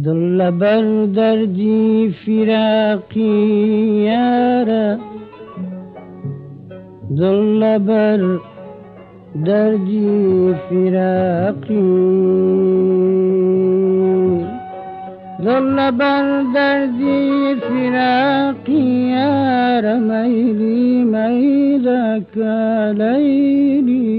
ظل بر دردی فراقی یارا، ظل بر دردی فراقی، ظل بر دردی فراقی یارا، میلی میلک لیلی.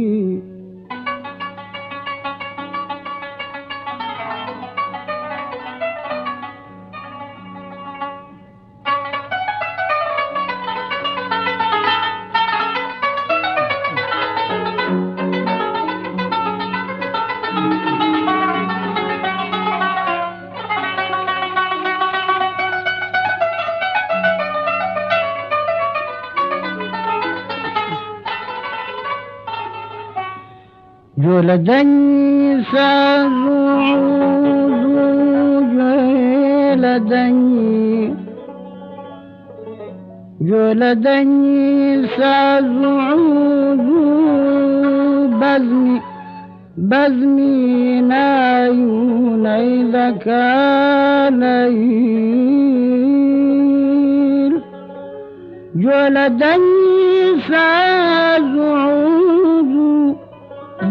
جلدني سازعود جلدني سازعود بزمي نايون إذا كان ليل، جلدني سازعود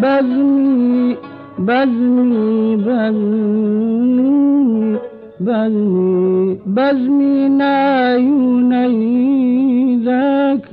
بزمي بزمي بزمي بزمي بزمي نايوني ذاك.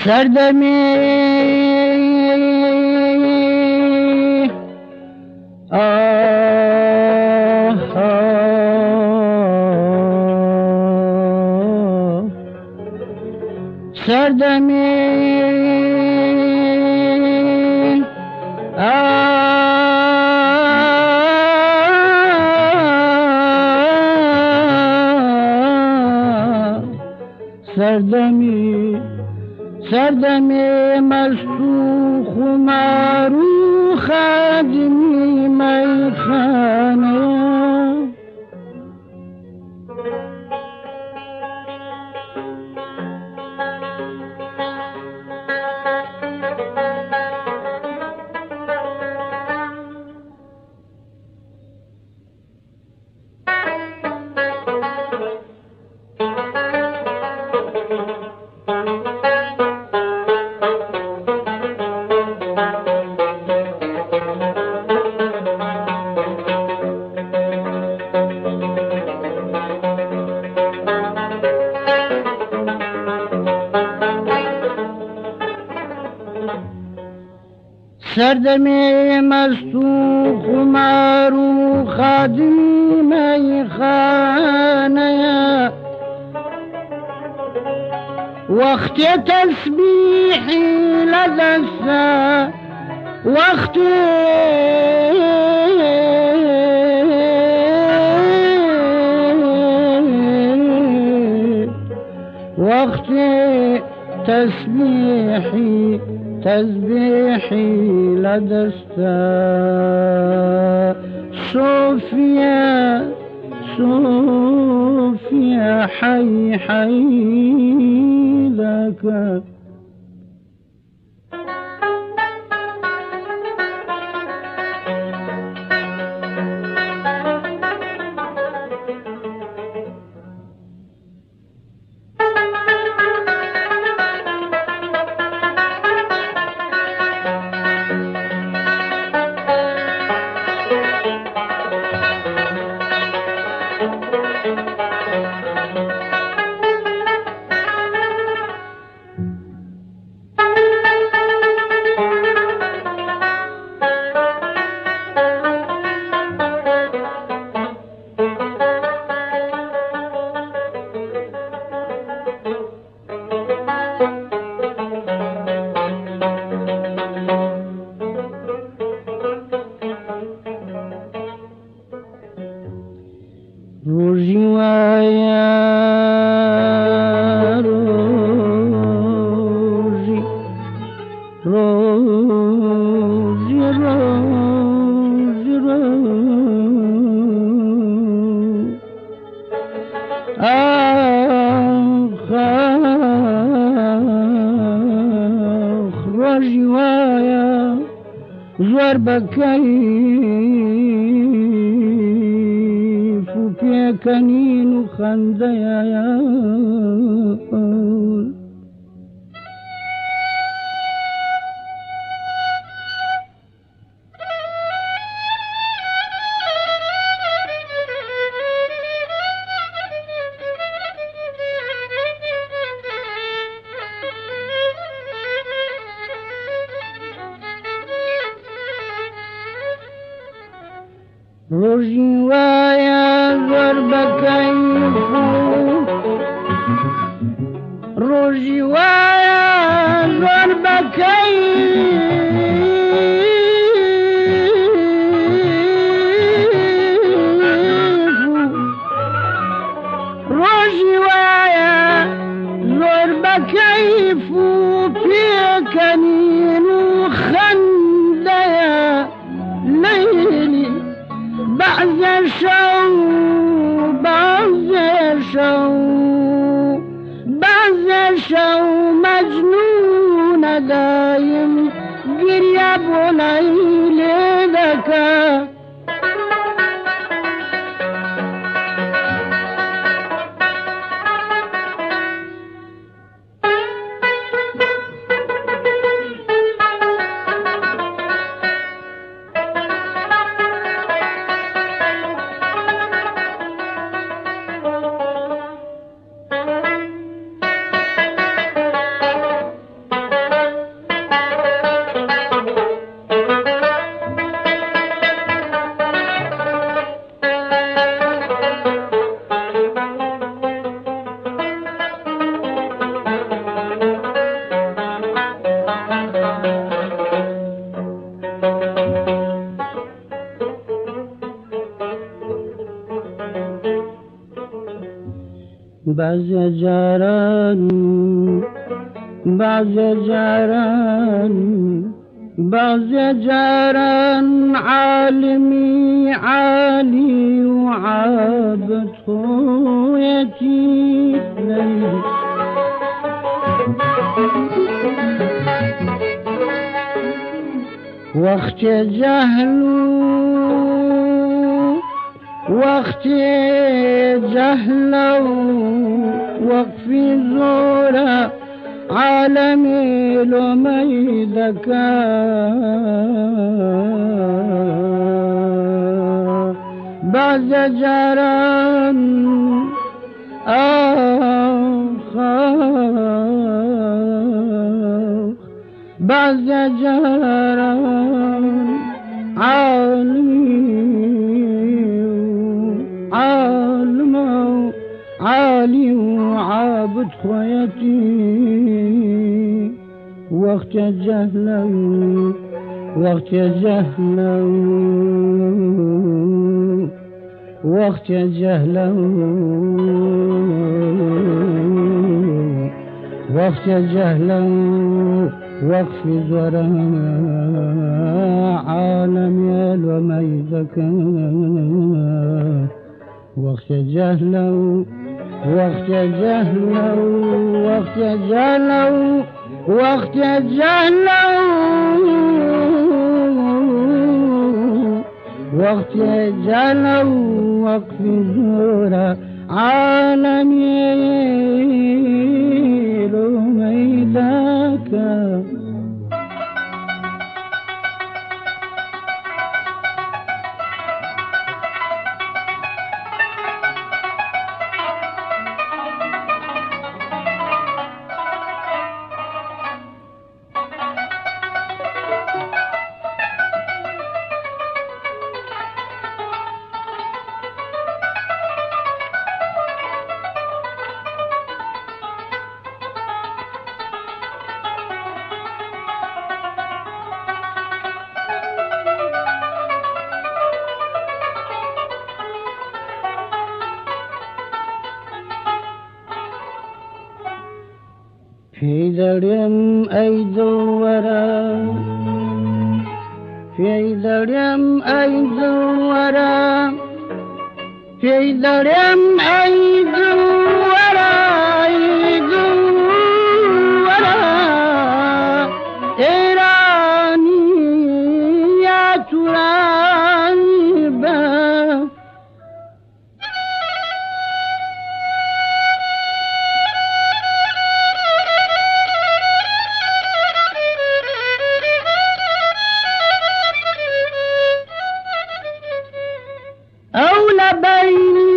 سردمي سردمي سردمي سردمي مسوخ مارو خادمي ميخانة. سردمی مست و خمار و خادمی میخانه وقت تسبیحی لدسته وقت تسبيحي لدستا صوفيا حي لك زور بكيف وبيكنين وخنديا رجوايا زور بكيف رجوايا زور بكيف رجوايا زور بكيف بيكنين وخنديا ليلي بعز شو مجنونة دايم قريب وليل ذكا بعض جاران عالمي عالي وعابد خويتي وقت جهلو وقفي زورا عالمي لميدك بعد جران بعد جهرا عالي وعابد خويتي وقت جهلو وقت جهلو وقت جهلو وقت جهلو وقف زرع عالم يلو ميزك وقت جهلو وقت جهلو وقت جهلو وقت جهلو وقت جهلو وقف زرع عالم يلو ميزك في دريم أيد الورى في دريم أيد الورى في دريم أيد الورى أيد الورى إيراني يا ترانبا أولى بيني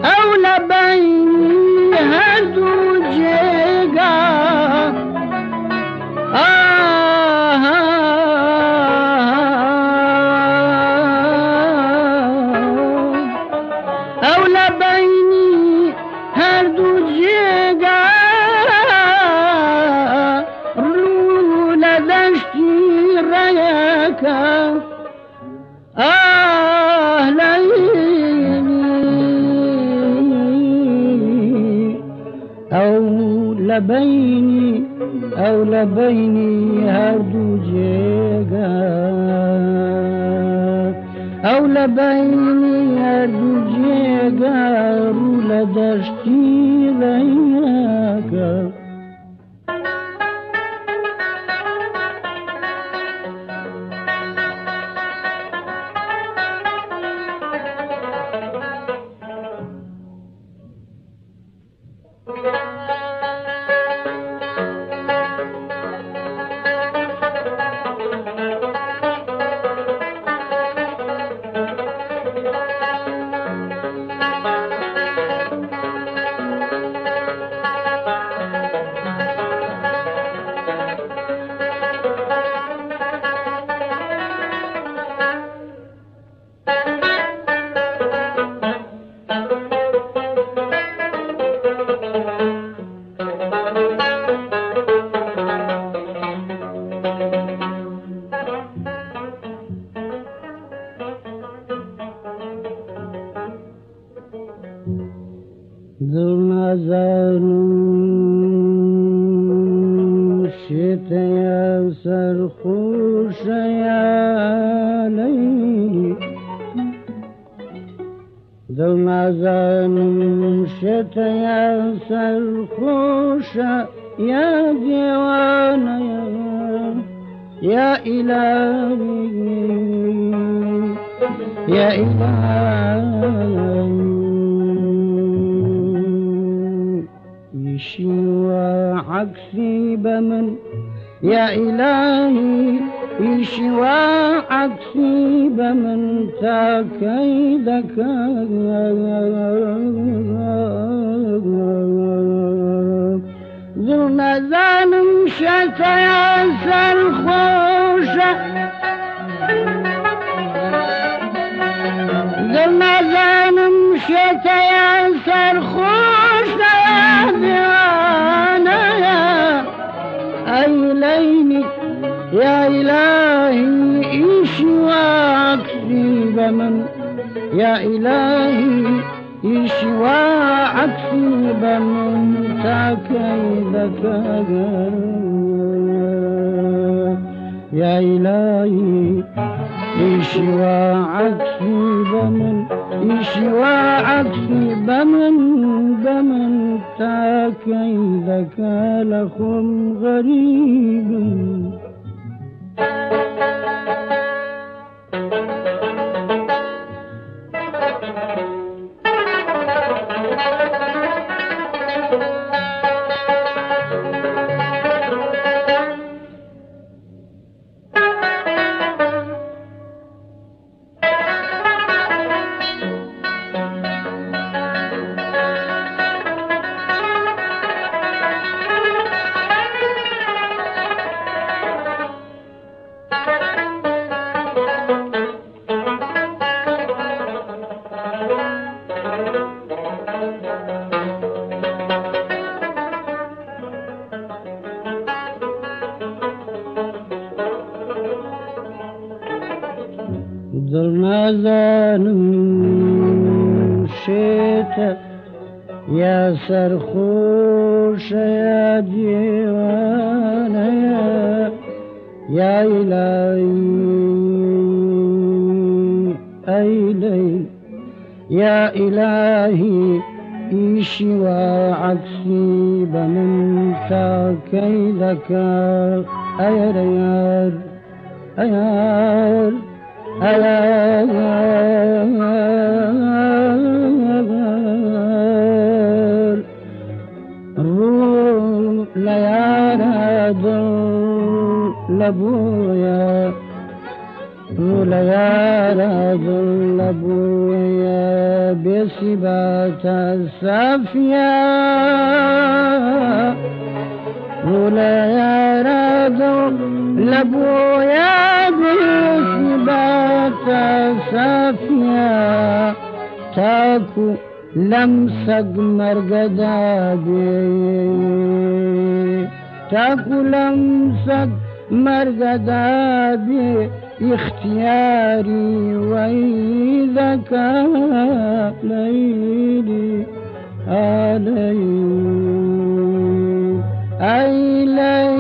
أولى بيني هدو جيجا أولى بيني هدو جيجا أولى بيني هردو جيجا أولى بيني هردو جيجا رولا دشتي لياكا ذرنا زانو شتيا سرخوش يا ليلي ذرنا زانو شتيا سرخوش يا ديوانا يا إلهي يا إلهي يشوى عكسي بمن يا إلهي إشواعك في بمن تكيدك زرنا ظالم شتا يا سرخوشة زرنا ظالم شتا يا سرخوشة يا ديوانا يا إلهي يا إلهي إشواك في بمن يا إلهي إشواعك في بمن تكيدك يا إلهي إشواعك في بمن إشواعك في بمن تكيدك لكم غريب ظلنا ظالم شيتا يا سرخوش يا ديوانا يا إلهي يا إلهي إشواعك في بمن تكيدك أيار ليارا دل لبويا ليارا دل لبويا بسبات السافيا ليارا دل لبويا بسبات السافيا تاكو لمسك مرقدابي تاكو لمسك مرقدابي اختياري وإذا كان ليلي علي